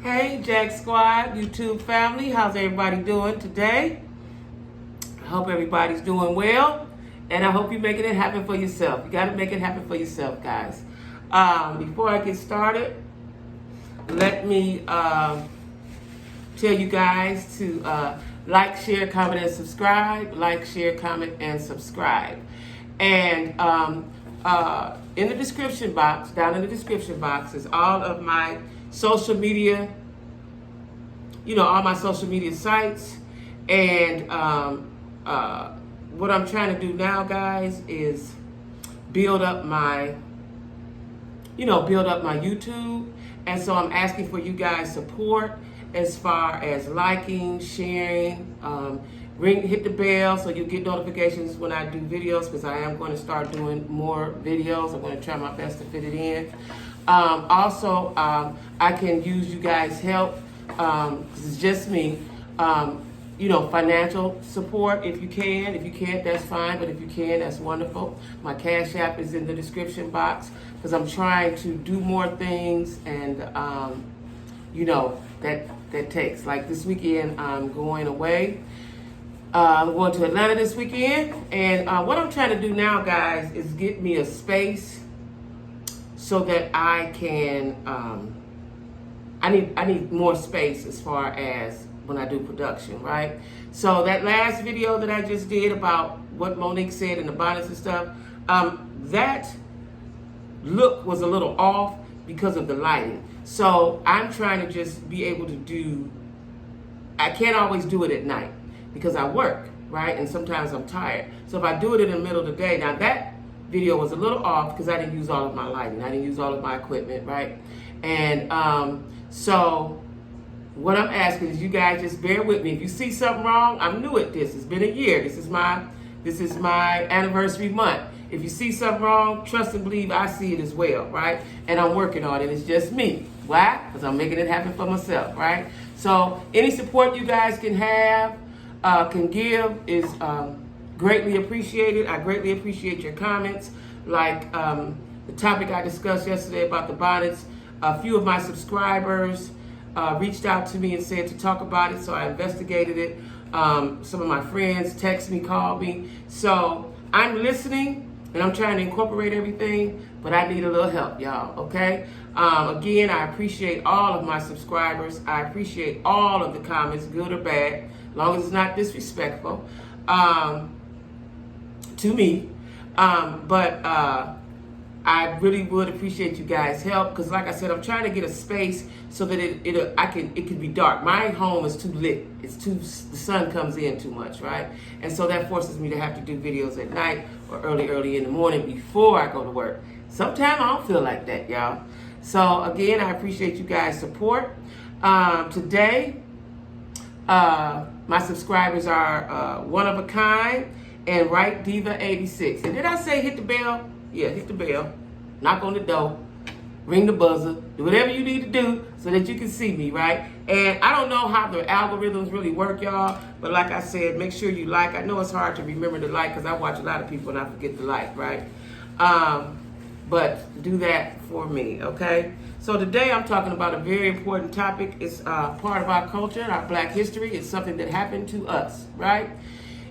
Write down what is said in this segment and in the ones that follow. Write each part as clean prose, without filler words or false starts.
Hey, Jack Squad, YouTube family, how's everybody doing today? I hope everybody's doing well, and I hope you're making it happen for yourself. You got to make it happen for yourself, guys. Before I get started, let me tell you guys to like, share, comment, and subscribe. Like, share, comment, and subscribe. And in the description box, down in the description box, is all of my social media, all my social media sites. And what I'm trying to do now, guys, is build up my YouTube. And so I'm asking for you guys' support as far as liking, sharing, hit the bell so you'll get notifications when I do videos, because I am going to start doing more videos. I'm going to try my best to fit it in. Also, I can use you guys' help, because it's just me. Financial support if you can. If you can't, that's fine, but if you can, that's wonderful. My Cash App is in the description box, because I'm trying to do more things, and that takes. Like this weekend, I'm going away. I'm going to Atlanta this weekend, and what I'm trying to do now, guys, is get me a space so that I can. I need more space as far as when I do production, right? So that last video that I just did about what Monique said in the bonnets and stuff, that look was a little off because of the lighting. So I'm trying to just be able to do. I can't always do it at night because I work, right? And sometimes I'm tired. So if I do it in the middle of the day, now that video was a little off because I didn't use all of my lighting. I didn't use all of my equipment, right? And so what I'm asking is you guys just bear with me. If you see something wrong, I'm new at this. It's been a year. This is my anniversary month. If you see something wrong, trust and believe I see it as well, right? And I'm working on it. It's just me. Why? Because I'm making it happen for myself, right? So any support you guys can have, can give is greatly appreciated. I greatly appreciate your comments. Like the topic I discussed yesterday about the bonnets, a few of my subscribers reached out to me and said to talk about it, so I investigated it. Some of my friends texted me, called me. So I'm listening, and I'm trying to incorporate everything, but I need a little help, y'all, okay? Again, I appreciate all of my subscribers. I appreciate all of the comments, good or bad, as long as it's not disrespectful to me. But I really would appreciate you guys' help, because like I said, I'm trying to get a space so that it can be dark. My home is too lit. The sun comes in too much, right? And so that forces me to have to do videos at night or early in the morning before I go to work. Sometimes I don't feel like that, y'all. So again, I appreciate you guys' support. Today, my subscribers are One of a Kind and Right Diva 86. And did I say hit the bell? Yeah, hit the bell, knock on the door, ring the buzzer, do whatever you need to do so that you can see me, right? And I don't know how the algorithms really work, y'all, but like I said, make sure you like. I know it's hard to remember to like because I watch a lot of people and I forget to like, right? But do that for me, okay? So today I'm talking about a very important topic. It's part of our culture, our Black history. It's something that happened to us, right?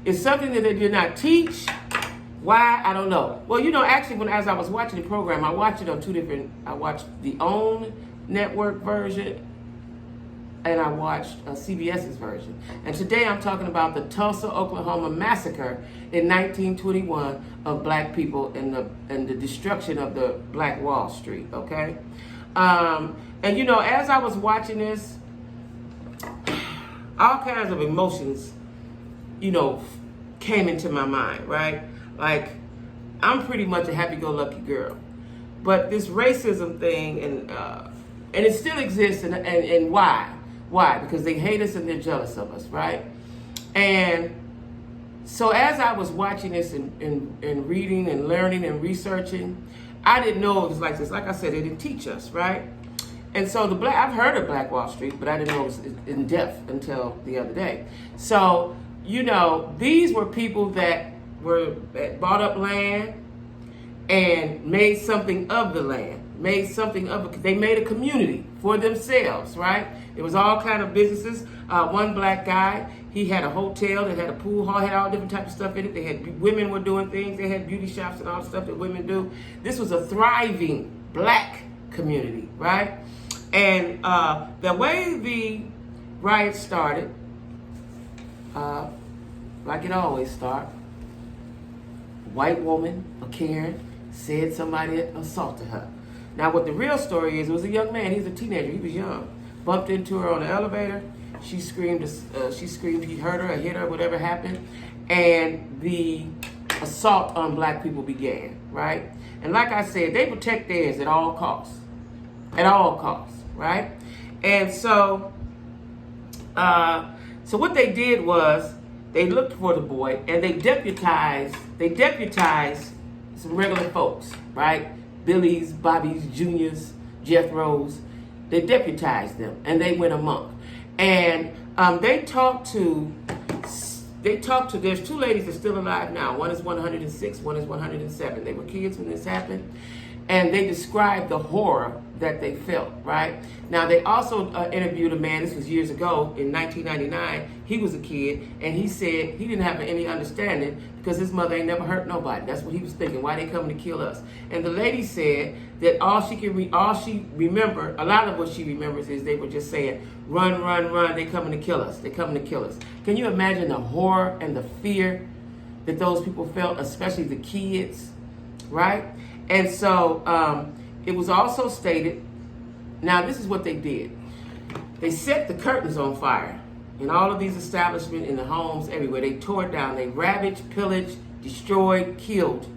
It's something that they did not teach. Why? I don't know. Well, actually, as I was watching the program, I watched it on two different. I watched the OWN network version, and I watched CBS's version. And today I'm talking about the Tulsa, Oklahoma massacre in 1921 of Black people and the destruction of the Black Wall Street. Okay, and as I was watching this, all kinds of emotions, came into my mind, right? Like, I'm pretty much a happy-go-lucky girl, but this racism thing, and it still exists, and why? Why? Because they hate us and they're jealous of us, right? And so as I was watching this and reading and learning and researching, I didn't know it was like this. Like I said, they didn't teach us, right? And so I've heard of Black Wall Street, but I didn't know it was in depth until the other day. So, these were people that bought up land and made something of the land. made something of it. They made a community for themselves, right? It was all kind of businesses. One black guy, he had a hotel that had a pool hall, had all different types of stuff in it. They had women were doing things. They had beauty shops and all the stuff that women do. This was a thriving black community, right? And the way the riot started, like it always starts, white woman, a Karen, said somebody assaulted her. Now, what the real story is, it was a young man. He was a teenager. He was young. Bumped into her on the elevator. She screamed. He hurt her or hit her, whatever happened. And the assault on black people began, right? And like I said, they protect theirs at all costs. At all costs, right? And so what they did was they looked for the boy and they deputized some regular folks, right? Billy's, Bobby's, Junior's, Jethro's. They deputized them and they went amok. And they talked to, there's two ladies that's still alive now. One is 106, one is 107. They were kids when this happened. And they described the horror that they felt, right? Now, they also interviewed a man, this was years ago, in 1999. He was a kid, and he said he didn't have any understanding because his mother ain't never hurt nobody. That's what he was thinking. Why they coming to kill us? And the lady said that all she remember, a lot of what she remembers is they were just saying, run, run, run, they coming to kill us. They coming to kill us. Can you imagine the horror and the fear that those people felt, especially the kids, right? And so it was also stated, now this is what they did. They set the curtains on fire in all of these establishments, in the homes, everywhere. They tore it down. They ravaged, pillaged, destroyed, killed,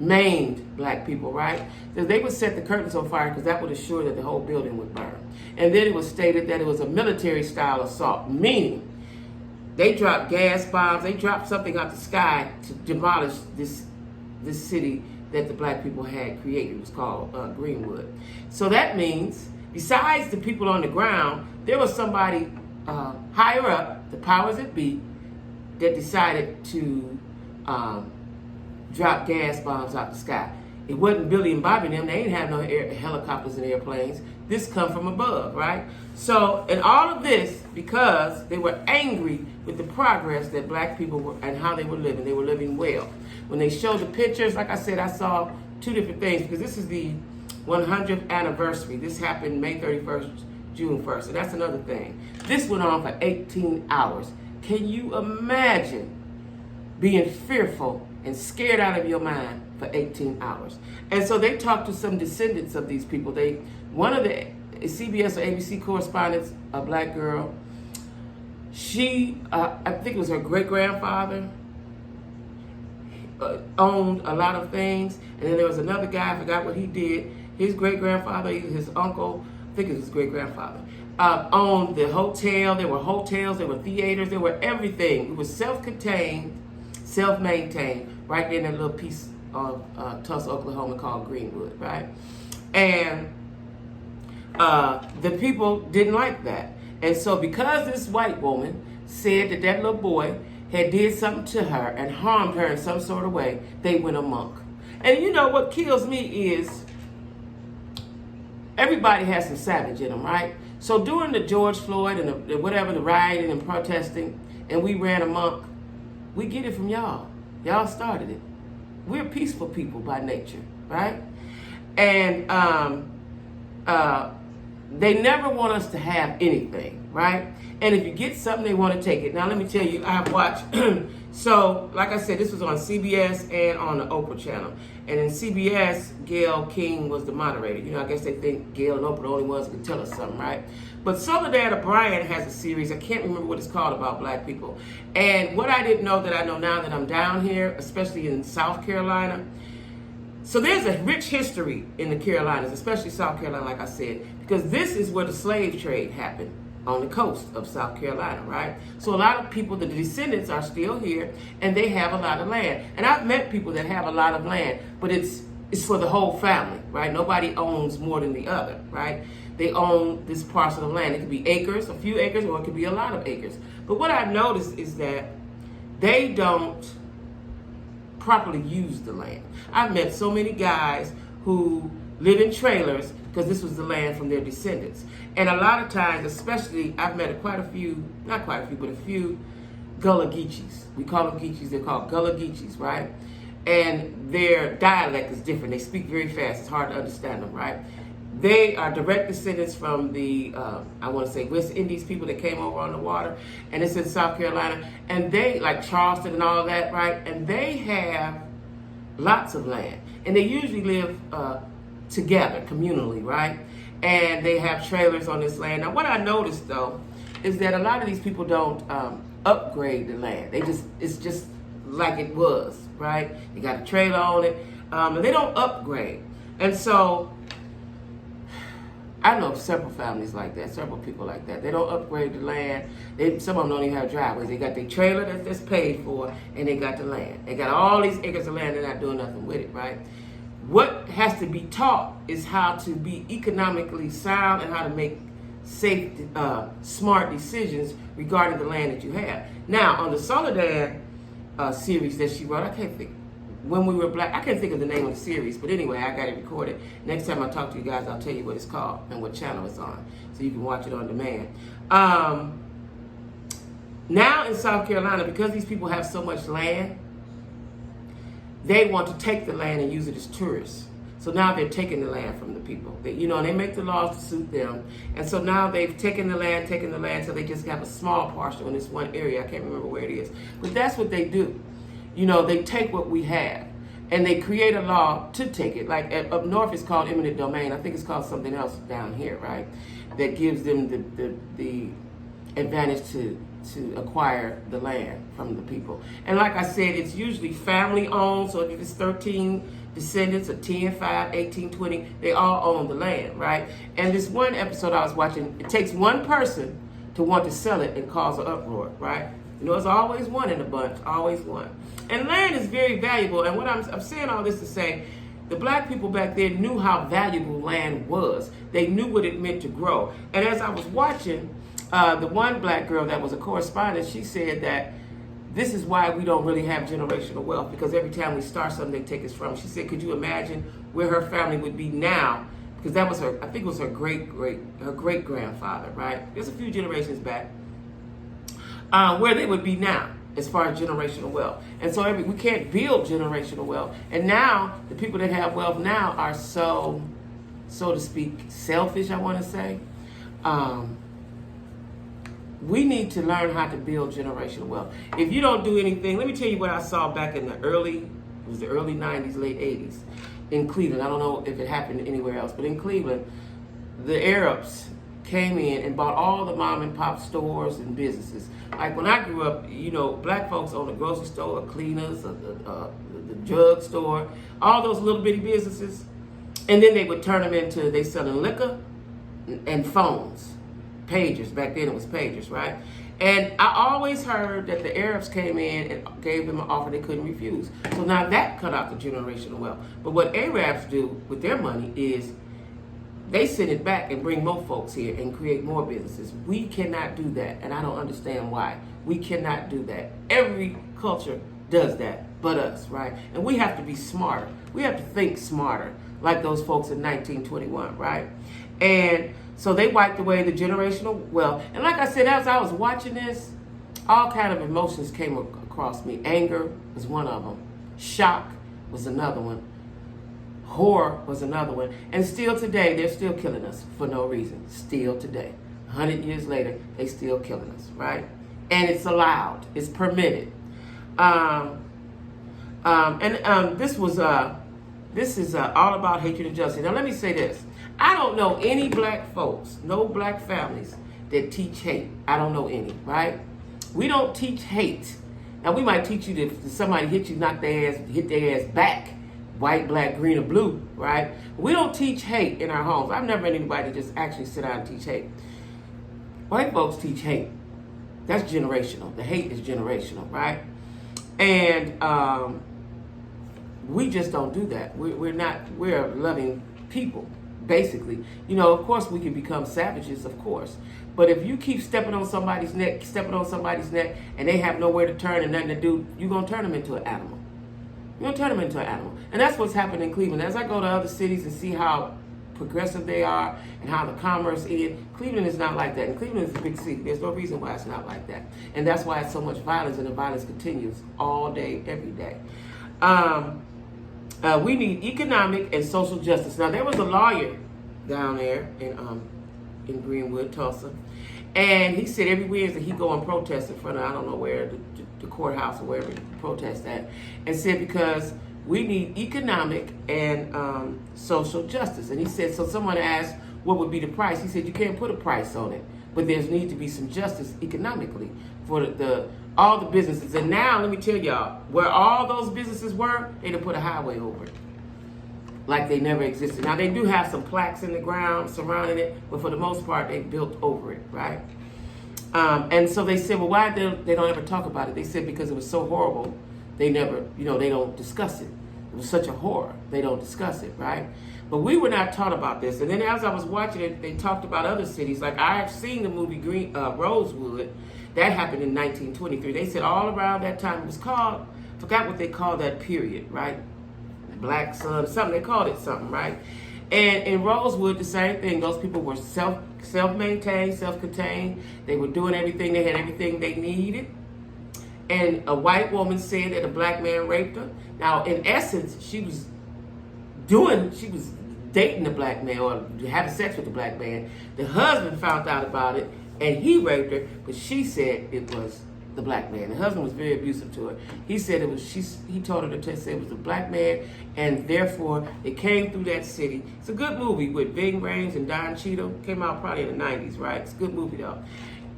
maimed black people, right? So they would set the curtains on fire because that would assure that the whole building would burn. And then it was stated that it was a military-style assault, meaning they dropped gas bombs, they dropped something out the sky to demolish this city that the black people had created. It was called Greenwood. So that means, besides the people on the ground, there was somebody higher up, the powers that be, that decided to drop gas bombs out the sky. It wasn't Billy and Bobby and them. They ain't have no helicopters and airplanes. This come from above, right? So, and all of this because they were angry with the progress that black people were and how they were living. They were living well. When they showed the pictures, like I said, I saw two different things because this is the 100th anniversary. This happened May 31st, June 1st, and that's another thing. This went on for 18 hours. Can you imagine being fearful and scared out of your mind for 18 hours? And so they talked to some descendants of these people. One of the CBS or ABC correspondents, a black girl, she, I think it was her great-grandfather, owned a lot of things. And then there was another guy, I forgot what he did. His great-grandfather, his uncle, I think it was his great-grandfather, owned the hotel. There were hotels, there were theaters, there were everything. It was self-contained, self-maintained, right there in that little piece of Tulsa, Oklahoma called Greenwood, right? And the people didn't like that. And so because this white woman said that that little boy had did something to her and harmed her in some sort of way, they went amok. And you know what kills me is everybody has some savage in them, right? So during the George Floyd and the rioting and protesting, and we ran amok, we get it from y'all. Y'all started it. We're peaceful people by nature, right? And they never want us to have anything, right? And if you get something, they want to take it. Now, let me tell you, I've watched, so like I said, this was on CBS and on the Oprah channel. And in CBS, Gayle King was the moderator. You know, I guess they think Gayle and Oprah are the only ones who can tell us something, right? But Soledad O'Brien has a series, I can't remember what it's called, about black people. And what I didn't know that I know now that I'm down here, especially in South Carolina, so there's a rich history in the Carolinas, especially South Carolina, like I said, because this is where the slave trade happened, on the coast of South Carolina, right? So a lot of people, the descendants are still here, and they have a lot of land. And I've met people that have a lot of land, but it's for the whole family, right? Nobody owns more than the other, right? They own this parcel of land. It could be acres, a few acres, or it could be a lot of acres. But what I've noticed is that they don't properly use the land. I've met so many guys who live in trailers because this was the land from their descendants. And a lot of times, especially, I've met quite a few, not quite a few, but a few Gullah Geechees. We call them Geechees, they're called Gullah Geechees, right? And their dialect is different. They speak very fast, it's hard to understand them, right? They are direct descendants from the, I want to say, West Indies people that came over on the water, and it's in South Carolina. And they, like Charleston and all that, right? And they have lots of land. And they usually live together, communally, right? And they have trailers on this land. Now, what I noticed, though, is that a lot of these people don't upgrade the land. It's just like it was, right? They got a trailer on it, and they don't upgrade. And so, I know several families like that, several people like that. They don't upgrade the land. Some of them don't even have driveways. They got their trailer that's paid for, and they got the land. They got all these acres of land, they're not doing nothing with it, right? What has to be taught is how to be economically sound and how to make safe, smart decisions regarding the land that you have. Now, on the Soledad series that she wrote, I can't think, When We Were Black, I can't think of the name of the series, but anyway, I got it recorded. Next time I talk to you guys, I'll tell you what it's called and what channel it's on, so you can watch it on demand. Now in South Carolina, because these people have so much land, they want to take the land and use it as tourists. So now they're taking the land from the people. They make the laws to suit them. And so now they've taken the land, so they just have a small parcel in this one area. I can't remember where it is. But that's what they do. They take what we have, and they create a law to take it. Like up north, it's called eminent domain. I think it's called something else down here, right? That gives them the advantage to acquire the land from the people. And like I said, it's usually family owned. So if it's 13 descendants, or 10, 5, 18, 20, they all own the land, right? And this one episode I was watching, it takes one person to want to sell it and cause an uproar, right? It's always one in a bunch, always one. And land is very valuable. And what I'm saying all this to say, the black people back then knew how valuable land was. They knew what it meant to grow. And as I was watching, the one black girl that was a correspondent, she said that this is why we don't really have generational wealth, because every time we start something, they take us from. She said, could you imagine where her family would be now? Because that was I think it was her great grandfather, right? There's a few generations back, where they would be now as far as generational wealth. And so we can't build generational wealth. And now the people that have wealth now are so to speak, selfish, I want to say. We need to learn how to build generational wealth. If you don't do anything, let me tell you what I saw back in the early 90s, late 80s in Cleveland. I don't know if it happened anywhere else, but in Cleveland, the Arabs came in and bought all the mom and pop stores and businesses. Like when I grew up, black folks owned a grocery store, cleaners, the drug store, all those little bitty businesses. And then they would turn them into, they selling liquor and phones. Pagers. Back then it was pagers, right? And I always heard that the Arabs came in and gave them an offer they couldn't refuse. So now that cut out the generational wealth. But what Arabs do with their money is they send it back and bring more folks here and create more businesses. We cannot do that, and I don't understand why. We cannot do that. Every culture does that but us, right? And we have to be smarter. We have to think smarter, like those folks in 1921, right? And so they wiped away the generational wealth. And like I said, as I was watching this, all kind of emotions came across me. Anger was one of them. Shock was another one. Horror was another one. And still today, they're still killing us for no reason. Still today. 100 years later, they still killing us, right? And it's allowed. It's permitted. This is all about hatred and jealousy. Now let me say this. I don't know any black folks, no black families that teach hate. I don't know any, right? We don't teach hate. Now we might teach you that if somebody hit you, hit their ass back, white, black, green, or blue, right? We don't teach hate in our homes. I've never had anybody just actually sit down and teach hate. White folks teach hate. That's generational. The hate is generational, right? And we just don't do that. We're loving people, basically. Of course we can become savages, of course. But if you keep stepping on somebody's neck, and they have nowhere to turn and nothing to do, you're going to turn them into an animal. You're going to turn them into an animal. And that's what's happening in Cleveland. As I go to other cities and see how progressive they are and how the commerce is, Cleveland is not like that. And Cleveland is a big city. There's no reason why it's not like that. And that's why it's so much violence, and the violence continues all day, every day. We need economic and social justice. Now, there was a lawyer down there in Greenwood, Tulsa, and he said every Wednesday he'd go and protest in front of, I don't know where, the courthouse or wherever he protest at, and said because we need economic and social justice. And he said, so someone asked what would be the price. He said you can't put a price on it, but there's need to be some justice economically for all the businesses. And now let me tell y'all, where all those businesses were, they'd have put a highway over it, like they never existed. Now they do have some plaques in the ground surrounding it, but for the most part they built over it, right? And so they said, well, why they don't ever talk about it? They said because it was so horrible, they never, they don't discuss it. It was such a horror, they don't discuss it, right? But we were not taught about this. And then as I was watching it, they talked about other cities. Like I have seen the movie Rosewood. That happened in 1923. They said all around that time, it was called, forgot what they called that period, right? Black Sun, something, they called it something, right? And in Rosewood, the same thing. Those people were self-maintained, self-contained. They were doing everything. They had everything they needed. And a white woman said that a black man raped her. Now, in essence, she was dating the black man or having sex with the black man. The husband found out about it, and he raped her, but she said it was the black man. The husband was very abusive to her. He said it was, he told her to say it was the black man, and therefore it came through that city. It's a good movie with Ving Rhames and Don Cheadle. Came out probably in the 90s, right? It's a good movie though.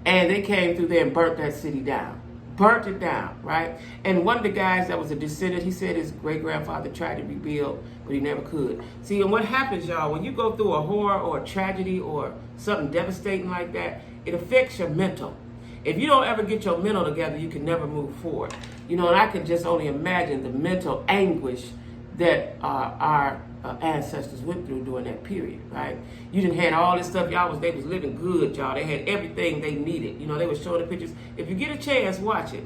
And they came through there and burnt that city down. Burnt it down, right? And one of the guys that was a descendant, he said his great-grandfather tried to rebuild, but he never could. See, and what happens, y'all, when you go through a horror or a tragedy or something devastating like that, it affects your mental. If you don't ever get your mental together, you can never move forward. And I can just only imagine the mental anguish that our ancestors went through during that period, right? You done had all this stuff, they was living good, y'all. They had everything they needed. They were showing the pictures. If you get a chance, watch it.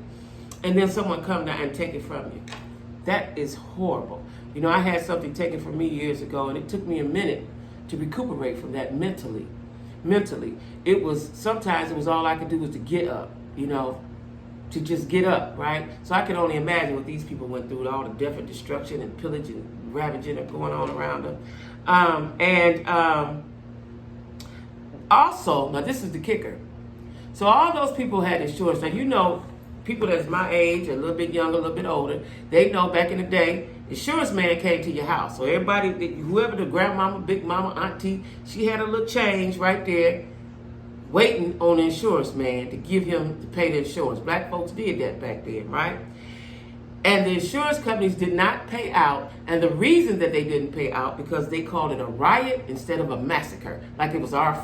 And then someone come down and take it from you. That is horrible. I had something taken from me years ago, and it took me a minute to recuperate from that mentally. Sometimes it was all I could do was to get up, to just get up, right? So I can only imagine what these people went through, all the death and destruction and pillage and ravaging that going on around them. Also, now this is the kicker. So all those people had insurance. Now, people that's my age, a little bit younger, a little bit older, they know back in the day, insurance man came to your house. So everybody, whoever the grandmama, big mama, auntie, she had a little change right there waiting on the insurance man to pay the insurance. Black folks did that back then, right? And the insurance companies did not pay out. And the reason that they didn't pay out, because they called it a riot instead of a massacre. Like it was our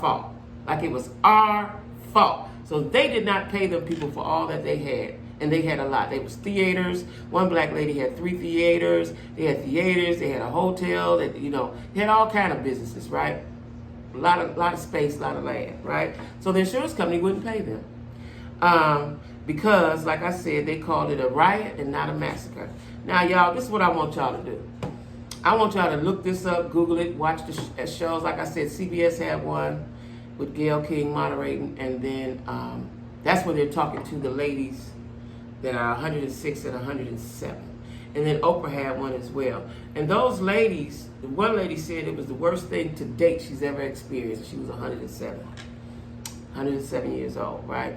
fault. So they did not pay them people for all that they had. And they had a lot. They was theaters. One black lady had 3 theaters. They had a hotel. They had all kind of businesses, right? A lot of space, a lot of land, right? So the insurance company wouldn't pay them. Because, like I said, they called it a riot and not a massacre. Now, y'all, this is what I want y'all to do. I want y'all to look this up, Google it, watch the shows. Like I said, CBS had one with Gayle King moderating, and then that's where they're talking to the ladies that are 106 and 107. And then Oprah had one as well. And those ladies, one lady said it was the worst thing to date she's ever experienced. She was 107 years old, right?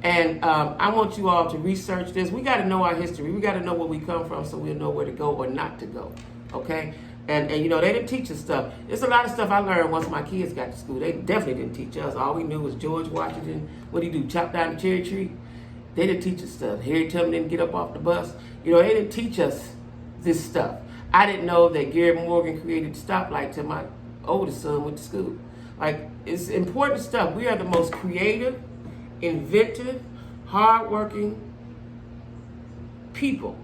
And I want you all to research this. We got to know our history. We got to know where we come from so we'll know where to go or not to go, okay? And they didn't teach us stuff. There's a lot of stuff I learned once my kids got to school. They definitely didn't teach us. All we knew was George Washington. What did he do, chop down the cherry tree? They didn't teach us stuff. Harry Tubman didn't get up off the bus. They didn't teach us this stuff. I didn't know that Gary Morgan created the stoplight till my oldest son went to school. Like, it's important stuff. We are the most creative, inventive, hardworking people,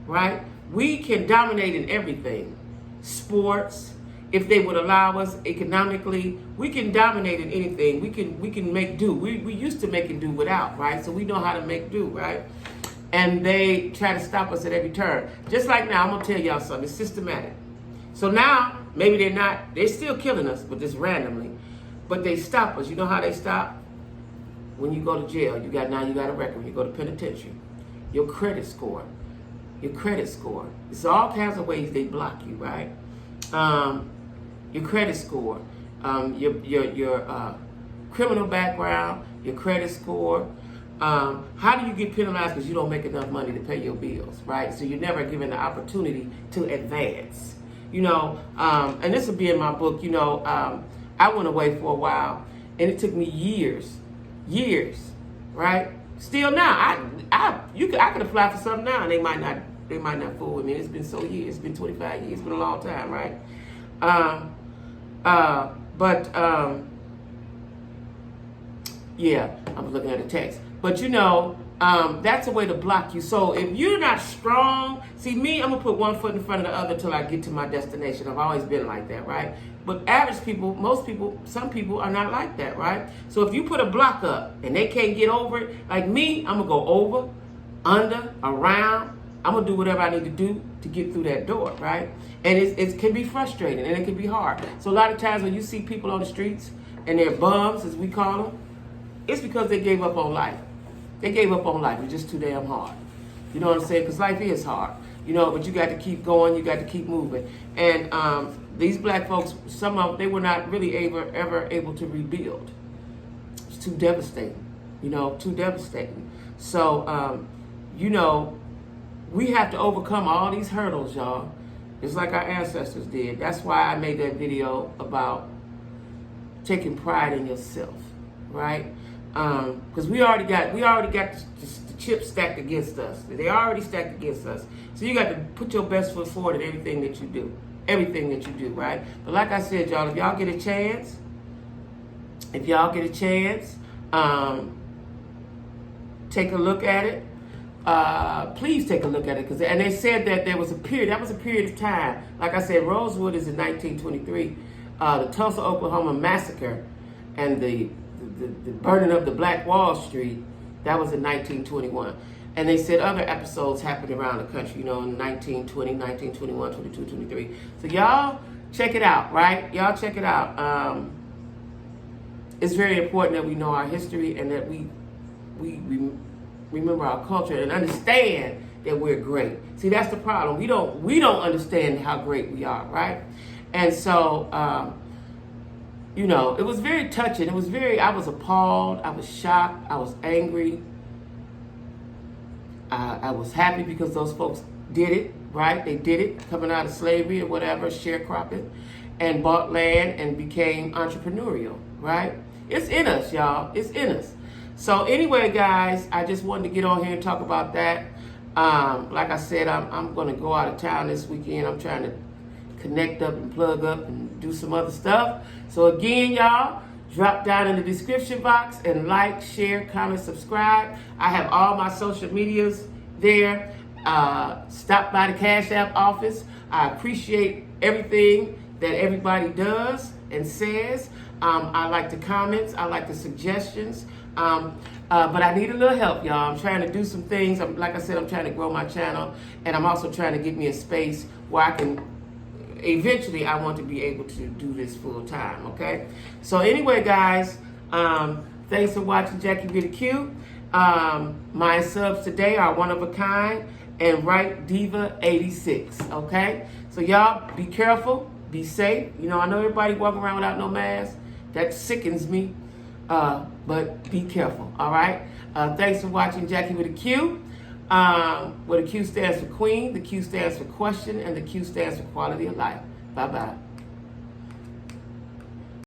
right? We can dominate in everything. Sports, if they would allow us economically, we can dominate in anything. We can make do. We used to make and do without, right? So we know how to make do, right? and they try to stop us at every turn. Just like now, I'm gonna tell y'all something. It's systematic. So now, maybe they're still killing us, but just randomly. But they stop us. You know how they stop? When you go to jail, you got a record. When you go to penitentiary, your credit score. It's all kinds of ways they block you, right? Your credit score, your criminal background, your credit score. How do you get penalized because you don't make enough money to pay your bills, right? So you're never given the opportunity to advance. And this will be in my book. I went away for a while, and it took me years, right? Still now, I could apply for something now, and they might not fool with me. It's been so years. It's been 25 years. It's been a long time, right? Yeah, I was looking at the text. But that's a way to block you. So if you're not strong, see me, I'm gonna put one foot in front of the other till I get to my destination. I've always been like that, right? But average people, most people, some people are not like that, right? So if you put a block up and they can't get over it, like me, I'm gonna go over, under, around. I'm gonna do whatever I need to do to get through that door, right? And it can be frustrating and it can be hard. So a lot of times when you see people on the streets and they're bums, as we call them, it's because they gave up on life. They gave up on life. It's just too damn hard. You know what I'm saying? Because life is hard. But you got to keep going. You got to keep moving. And these black folks, some of them, they were not really ever able to rebuild. It's too devastating. Too devastating. So, we have to overcome all these hurdles, y'all. Just like our ancestors did. That's why I made that video about taking pride in yourself, right? Because we already got the chips stacked against us. They already stacked against us. So you got to put your best foot forward in everything that you do, right? But like I said, y'all, if y'all get a chance, take a look at it. Please take a look at it, and they said that there was a period. That was a period of time. Like I said, Rosewood is in 1923. The Tulsa, Oklahoma massacre and the burning of the Black Wall Street, that was in 1921. And they said other episodes happened around the country, in 1920, 1921, 22, 23. So y'all check it out, right? Y'all check it out. It's very important that we know our history and that we remember our culture and understand that we're great. See, that's the problem. We don't understand how great we are, right? And so, it was very touching. I was appalled. I was shocked. I was angry. I was happy because those folks did it, right? They did it, coming out of slavery or whatever, sharecropping, and bought land and became entrepreneurial, right? It's in us, y'all. It's in us. So anyway, guys, I just wanted to get on here and talk about that. Like I said, I'm going to go out of town this weekend. I'm trying to connect up and plug up and do some other stuff. So again, y'all, drop down in the description box and like, share, comment, subscribe. I have all my social medias there. Stop by the Cash App office. I appreciate everything that everybody does and says. I like the comments. I like the suggestions. But I need a little help, y'all. I'm trying to do some things. Like I said, I'm trying to grow my channel. And I'm also trying to get me a space where I can, eventually, I want to be able to do this full time, okay? So anyway, guys, thanks for watching Jackie Be the Cute. My subs today are One of a Kind and Right Diva 86, okay? So y'all, be careful, be safe. I know everybody walking around without no mask. That sickens me. But be careful, all right? Thanks for watching Jackie with a Q. Where the Q stands for Queen, the Q stands for Question, and the Q stands for Quality of Life. Bye-bye.